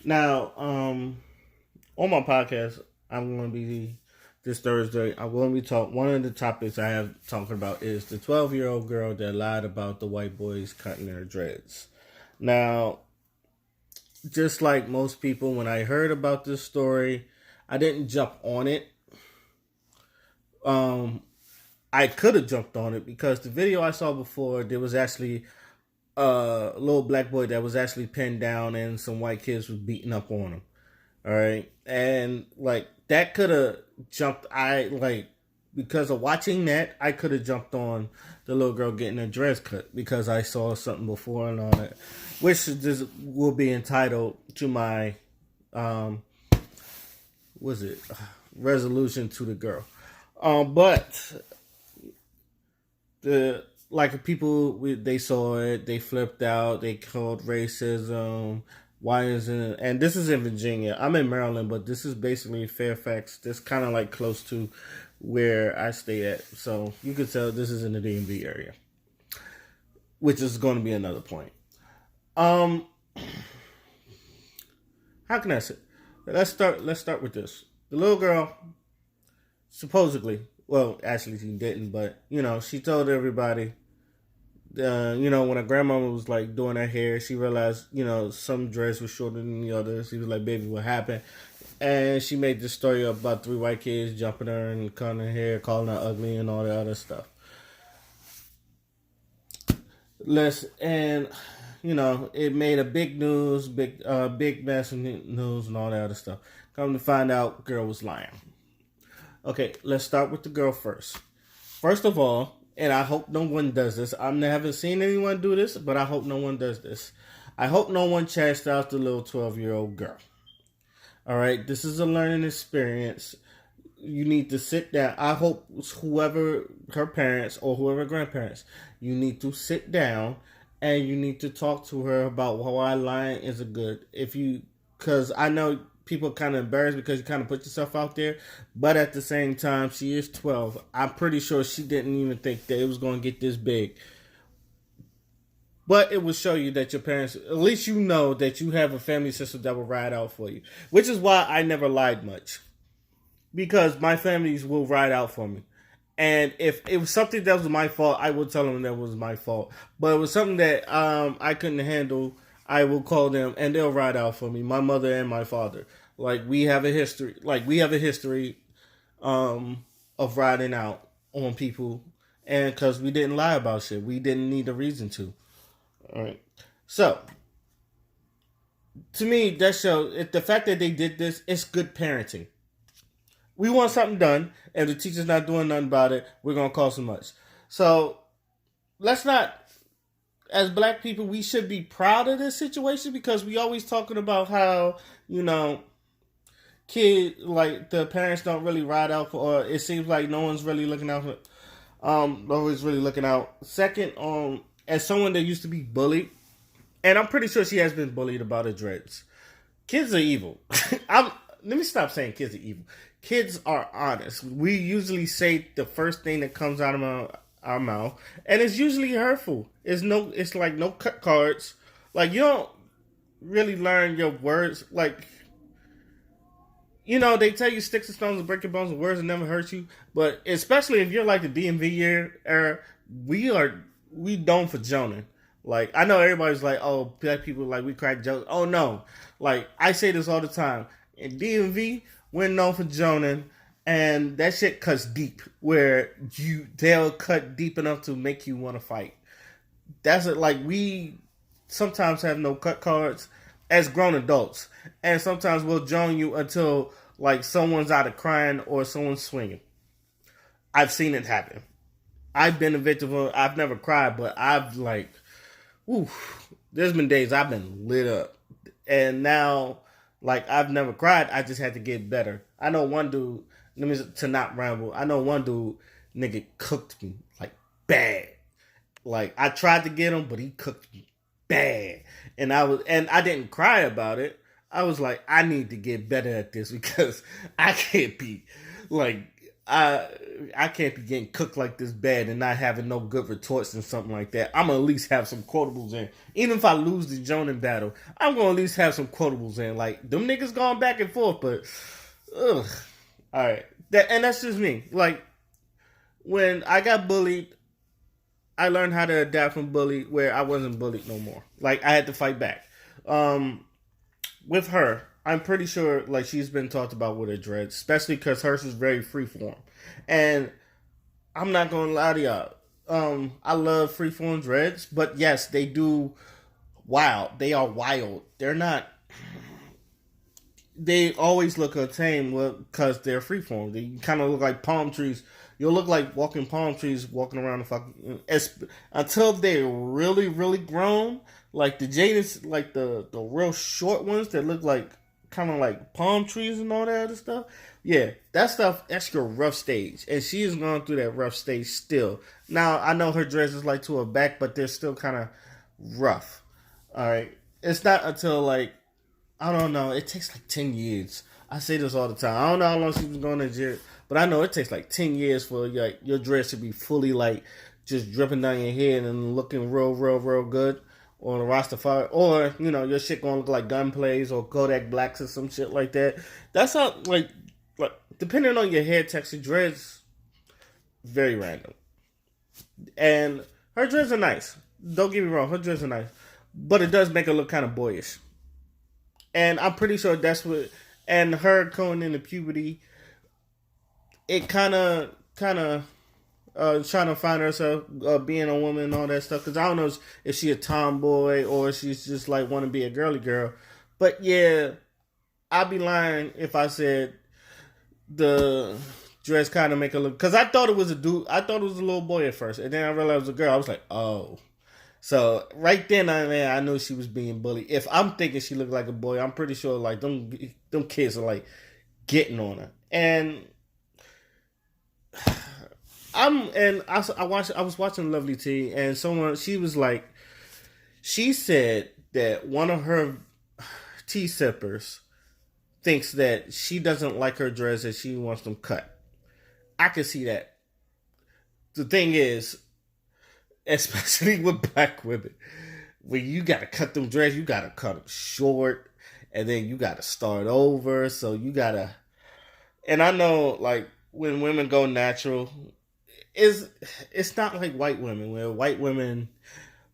Now, on my podcast, I'm going to be this Thursday. I'm going to be talk. One of the topics I have talking about is the 12-year-old girl that lied about the white boys cutting her dreads. Now, just like most people, when I heard about this story, I didn't jump on it. Um, I could have jumped on it because the video I saw before, there was actually a little black boy that was actually pinned down and some white kids was beating up on him. All right. And like that could have jumped. I like because of watching that, I could have jumped on the little girl getting her dress cut because I saw something before and on it, which just will be entitled to my, um, was it resolution to the girl. But the like people they saw it, they flipped out, they called racism. Why isn't it? And this is in Virginia. I'm in Maryland, but this is basically Fairfax. This kind of like close to where I stay at, so you could tell this is in the DMV area, which is going to be another point. Um, how can I say? Let's start. Let's start with this. The little girl supposedly, well, actually she didn't, but she told everybody when her grandmama was like doing her hair, she realized, some dreads were shorter than the others. She was like, "Baby, what happened?" And she made this story about three white kids jumping her and cutting her hair, calling her ugly, and all the other stuff. It made a big mess of news and all that other stuff. Come to find out, girl was lying. Okay, let's start with the girl first. First of all, and I hope no one does this. I haven't seen anyone do this, but I hope no one does this. I hope no one chastises the little 12-year-old girl. All right, this is a learning experience. You need to sit down. I hope whoever her parents or whoever grandparents, you need to sit down and you need to talk to her about why lying is a good. Because I know people are kind of embarrassed because you kind of put yourself out there, but at the same time, she is 12. I'm pretty sure she didn't even think that it was going to get this big. But it will show you that your parents, at least you know that you have a family system that will ride out for you, which is why I never lied much because my families will ride out for me. And if it was something that was my fault, I would tell them that was my fault. But it was something that I couldn't handle, I will call them and they'll ride out for me. My mother and my father. Like we have a history. Of riding out on people, and because we didn't lie about shit, we didn't need a reason to. All right. So to me, that shows the fact that they did this. It's good parenting. We want something done, and the teacher's not doing nothing about it. We're gonna call so much. So let's not. As black people, we should be proud of this situation because we always talking about how kid like the parents don't really ride out for. Or it seems like no one's really looking out for. Nobody's really looking out. Second, as someone that used to be bullied, and I'm pretty sure she has been bullied about her dreads. Kids are evil. Let me stop saying kids are evil. Kids are honest. We usually say the first thing that comes out of our mouth, and it's usually hurtful. It's like no cut cards. Like you don't really learn your words. Like they tell you sticks and stones and break your bones and words that never hurt you. But especially if you're like the DMV era, we known for joning. Like I know everybody's like, oh, black people like we crack jokes. Oh no, like I say this all the time. In DMV, we're known for joning, and that shit cuts deep. Where they'll cut deep enough to make you want to fight. That's it. Like we sometimes have no cut cards as grown adults, and sometimes we'll join you until like someone's out of crying or someone's swinging. I've seen it happen. I've been a victim of. I've never cried, but I've like, there's been days I've been lit up, and now like I've never cried. I just had to get better. I know one dude. To not ramble. I know one dude, nigga cooked me like bad. Like I tried to get him, but he cooked me bad, and I didn't cry about it. I was like, I need to get better at this because I can't be like. I I can't be getting cooked like this bad and not having no good retorts and something like that. I'm gonna at least have some quotables in. Even if I lose the Jonan battle, I'm gonna at least have some quotables in. Like them niggas going back and forth, but ugh. All right, that's just me. Like when I got bullied, I learned how to adapt from bully where I wasn't bullied no more. Like I had to fight back. Um, with her, I'm pretty sure like she's been talked about with her dreads, especially because hers is very freeform. And I'm not gonna lie to y'all. I love freeform dreads, but yes, they do. Wow, they are wild. They're not. They always look tame because they're freeform. They kind of look like palm trees. You'll look like walking palm trees walking around the fucking until they're really, really grown. Like the Jadis, like the real short ones that look like kind of like palm trees and all that other stuff. Yeah, that stuff, that's your rough stage. And she is going through that rough stage still. Now, I know her dress is like to her back, but they're still kind of rough. All right. It's not until like I don't know. It takes like 10 years. I say this all the time. I don't know how long she's been going to jail, but I know it takes like 10 years for like your dress to be fully like just dripping down your head and looking real, real, real good on a Rastafari. Or, you know, your shit gonna look like Gunplays or Kodak Blacks or some shit like that. That's how, like depending on your hair texture, dreads, very random. And her dreads are nice. Don't get me wrong, her dreads are nice. But it does make her look kind of boyish. And I'm pretty sure that's what. And her going into puberty, it kind of trying to find herself being a woman and all that stuff. Because I don't know if she a tomboy or if she's just like want to be a girly girl. But yeah, I'd be lying if I said the dress kind of make her look. Because I thought it was a dude. I thought it was a little boy at first, and then I realized it was a girl. I was like, oh. So right then, I knew she was being bullied. If I'm thinking she looked like a boy, I'm pretty sure like them kids are like getting on her. And I was watching Lovely T, and someone she was like, she said that one of her tea sippers thinks that she doesn't like her dress and she wants them cut. I can see that. The thing is, especially with black women, when you gotta cut them dreads, you gotta cut them short, and then you gotta start over. So you gotta, and I know like when women go natural, is it's not like white women where white women.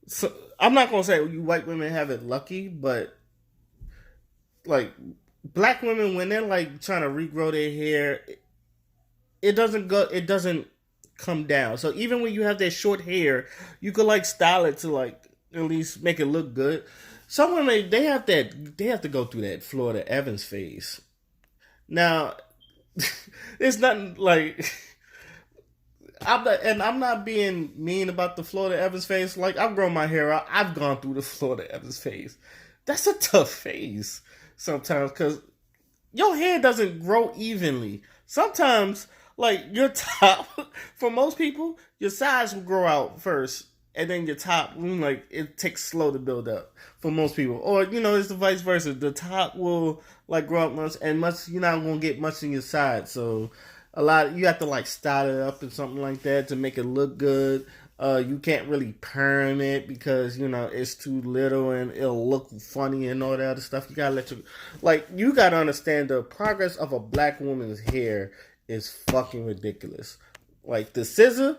So I'm not gonna say you white women have it lucky, but like black women when they're like trying to regrow their hair, it doesn't go. It doesn't come down. So even when you have that short hair, you could like style it to like at least make it look good. Some women they have to go through that Florida Evans phase. Now, it's nothing like I'm not being mean about the Florida Evans phase. Like I've grown my hair out. I've gone through the Florida Evans phase. That's a tough phase sometimes because your hair doesn't grow evenly. Sometimes, like your top, for most people, your sides will grow out first, and then your top, like it takes slow to build up for most people. Or it's the vice versa. The top will like grow up much, and much you're not gonna get much in your side. So a lot you have to like style it up and something like that to make it look good. You can't really perm it because it's too little and it'll look funny and all that other stuff. You gotta you gotta understand the progress of a black woman's hair is fucking ridiculous. Like the scissor,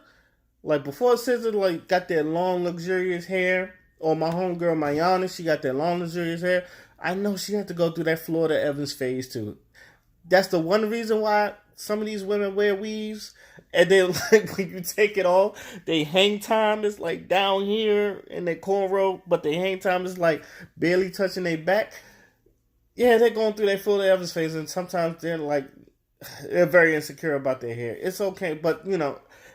like before scissor like got that long luxurious hair, or my homegirl Mayana, she got that long luxurious hair. I know she had to go through that Florida Evans phase too. That's the one reason why some of these women wear weaves, and then like when you take it off, they hang time is like down here in their cornrow, but they hang time is like barely touching their back. Yeah, they're going through that Florida Evans phase, and sometimes they're very insecure about their hair. It's okay, but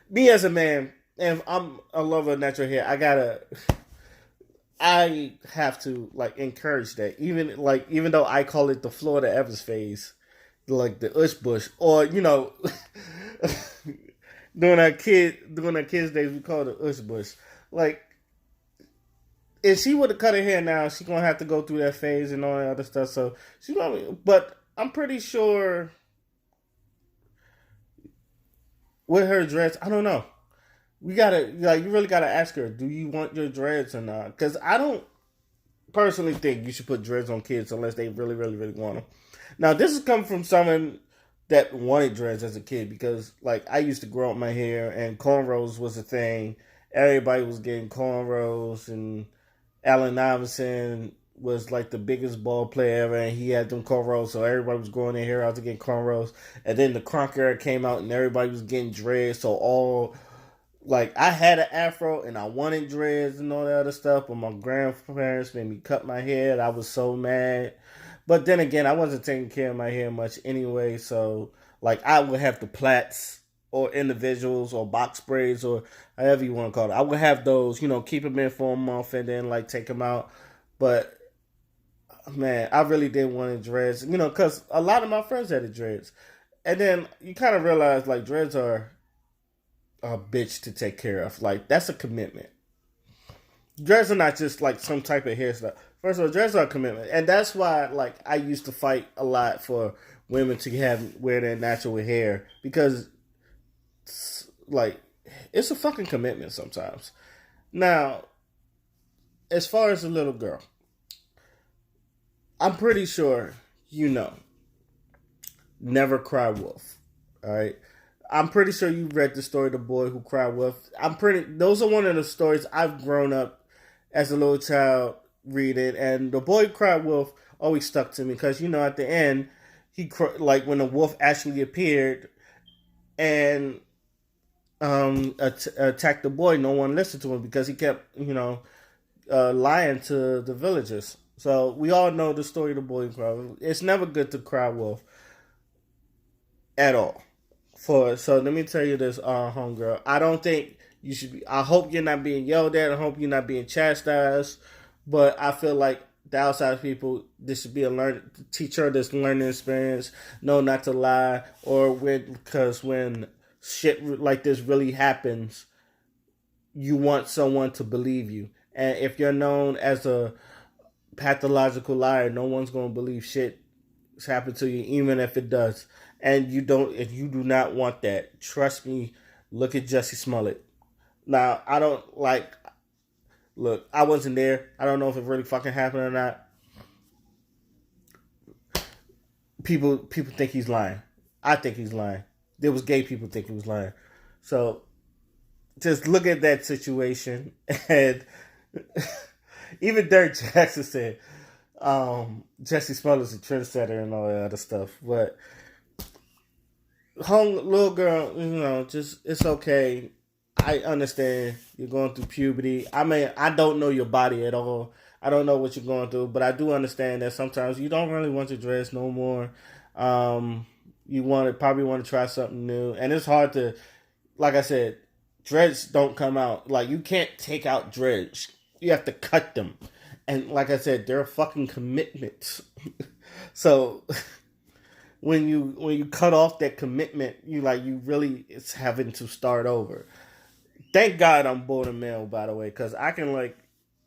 me as a man, and I'm a lover of natural hair, I have to like encourage that. Even though I call it the Florida Evans phase, like the Ush Bush, or during our kids' days we call it the Ush Bush. Like if she would have cut her hair now, she's gonna have to go through that phase and all that other stuff. So she's gonna, but I'm pretty sure with her dreads, I don't know. We gotta like you really gotta ask her, do you want your dreads or not? Because I don't personally think you should put dreads on kids unless they really, really, really want them. Now, this is coming from someone that wanted dreads as a kid because, like, I used to grow up my hair and cornrows was a thing. Everybody was getting cornrows, and Allen Iverson was like the biggest ball player ever, and he had them cornrows, so everybody was growing their hair out to get cornrows. And then the crunk era came out, and everybody was getting dreads, so all like I had an afro and I wanted dreads and all that other stuff, but my grandparents made me cut my hair. And I was so mad. But then again, I wasn't taking care of my hair much anyway, so like I would have the plaits or individuals or box braids or however you want to call it. I would have those, keep them in for a month and then like take them out. But man, I really didn't want dreads, because a lot of my friends had the dreads, and then you kind of realize like dreads are a bitch to take care of. Like that's a commitment. Dreads are not just like some type of hairstyle. First of all, dreads are a commitment, and that's why like I used to fight a lot for women to have wear their natural hair because like it's a fucking commitment sometimes. Now, as far as a little girl, I'm pretty sure you know, never cry wolf. All right. I'm pretty sure you read the story The Boy Who Cried Wolf. Those are one of the stories I've grown up as a little child reading, and The Boy Who Cried Wolf always stuck to me because at the end like when the wolf actually appeared and attacked the boy, no one listened to him because he kept lying to the villagers. So we all know the story of The Boy Who Cried Wolf. It's never good to cry wolf at all. So let me tell you this, homegirl. I don't think you should be. I hope you're not being yelled at. I hope you're not being chastised. But I feel like the outside people, this should be teach her this learning experience. No, not to lie, because when shit like this really happens, you want someone to believe you. And if you're known as a pathological liar, no one's gonna believe shit has happened to you, even if it does. And if you do not want that, trust me, look at Jussie Smollett. Now, I don't look, I wasn't there. I don't know if it really fucking happened or not. People think he's lying. I think he's lying. There was gay people think he was lying. So, just look at that situation. And even Derek Jackson said, Jussie Smollett's a trendsetter and all that other stuff. But little girl, just it's okay. I understand you're going through puberty. I mean, I don't know your body at all. I don't know what you're going through, but I do understand that sometimes you don't really want to dress no more. You probably want to try something new, and it's hard to, like I said, dreads don't come out. Like you can't take out dreads. You have to cut them, and like I said, they're fucking commitments. So when you cut off that commitment, you really it's having to start over. Thank God I'm born a male, by the way, because I can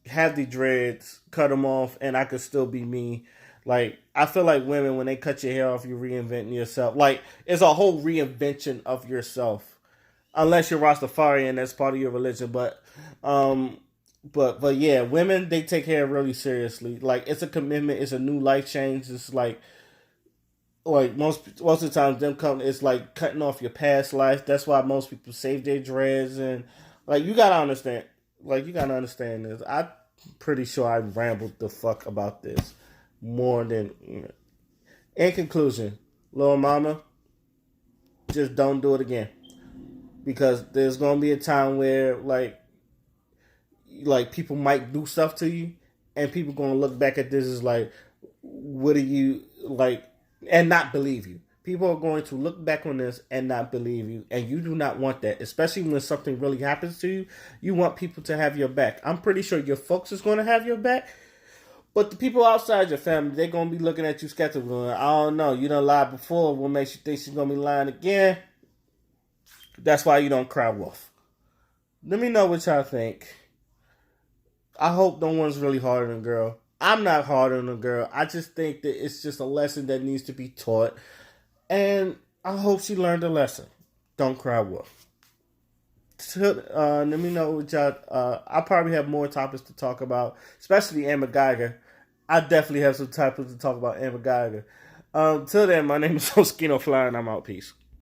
have the dreads, cut them off, and I could still be me. Like I feel like women, when they cut your hair off, you're reinventing yourself. Like it's a whole reinvention of yourself, unless you're Rastafarian, that's part of your religion. But yeah, women, they take hair really seriously. Like it's a commitment, it's a new life change. It's like most of the time it's like cutting off your past life. That's why most people save their dreads, and you gotta understand this. I'm pretty sure I rambled the fuck about this more than in conclusion, little mama, just don't do it again, because there's gonna be a time where people might do stuff to you, and people gonna look back at this as like, what are you like, and not believe you. People are going to look back on this and not believe you, and you do not want that, especially when something really happens to you. You want people to have your back. I'm pretty sure your folks is going to have your back, but the people outside your family, they're going to be looking at you skeptical. I don't know, you done lied before. What makes you think she's going to be lying again? That's why you don't cry wolf. Let me know what y'all think. I hope no one's really hard on a girl. I'm not hard on a girl. I just think that it's just a lesson that needs to be taught. And I hope she learned a lesson. Don't cry wolf. Let me know what y'all. I probably have more topics to talk about, especially Amber Geiger. I definitely have some topics to talk about Amber Geiger. Till then, my name is Oskino Fly, and I'm out. Peace.